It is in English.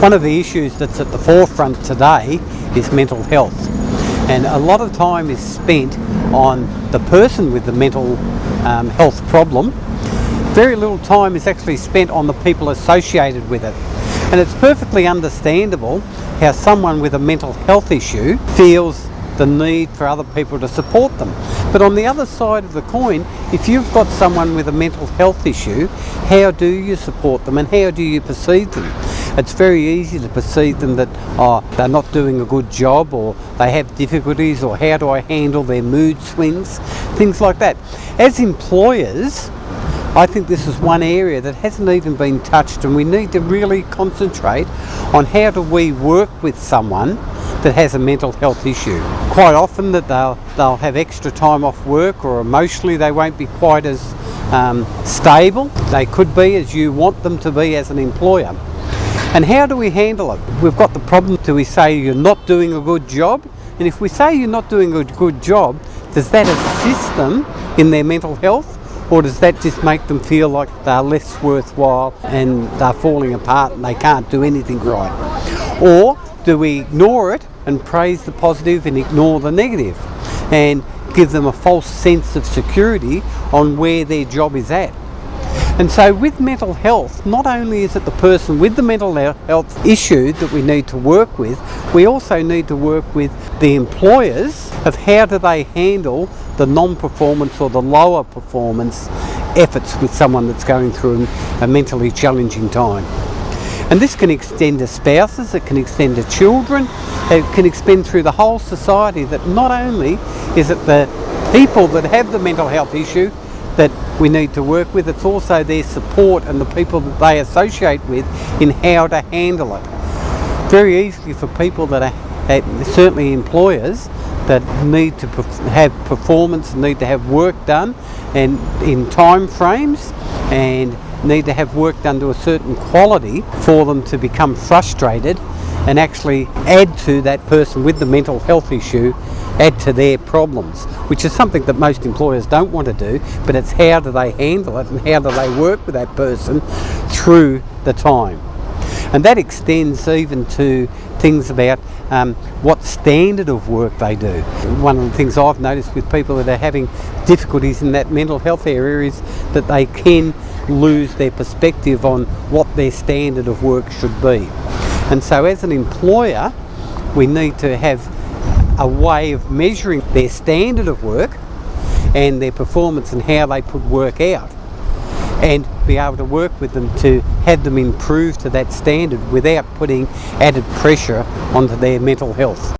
One of the issues that's at the forefront today is mental health, and a lot of time is spent on the person with the mental health problem. Very little time is actually spent on the people associated with it, and it's perfectly understandable how someone with a mental health issue feels the need for other people to support them. But on the other side of the coin, if you've got someone with a mental health issue, how do you support them and how do you perceive them? It's very easy to perceive them that they're not doing a good job, or they have difficulties, or how do I handle their mood swings, things like that. As employers, I think this is one area that hasn't even been touched, and we need to really concentrate on how do we work with someone that has a mental health issue. Quite often that they'll have extra time off work, or emotionally they won't be quite as stable. They could be as you want them to be as an employer. And how do we handle it? We've got the problem, do we say you're not doing a good job? And if we say you're not doing a good job, does that assist them in their mental health? Or does that just make them feel like they're less worthwhile and they're falling apart and they can't do anything right? Or do we ignore it and praise the positive and ignore the negative and give them a false sense of security on where their job is at? And so with mental health, not only is it the person with the mental health issue that we need to work with, we also need to work with the employers of how do they handle the non-performance or the lower performance efforts with someone that's going through a mentally challenging time. And this can extend to spouses, it can extend to children, it can extend through the whole society, that not only is it the people that have the mental health issue that we need to work with, it's also their support and the people that they associate with in how to handle it. Very easily for people that are certainly employers that need to have performance, need to have work done and in time frames, and need to have work done to a certain quality for them to become frustrated and actually add to that person with the mental health issue, add to their problems, which is something that most employers don't want to do, but it's how do they handle it and how do they work with that person through the time. And that extends even to things about what standard of work they do. One of the things I've noticed with people that are having difficulties in that mental health area is that they can lose their perspective on what their standard of work should be. And so as an employer, we need to have a way of measuring their standard of work and their performance and how they put work out, and be able to work with them to have them improve to that standard without putting added pressure onto their mental health.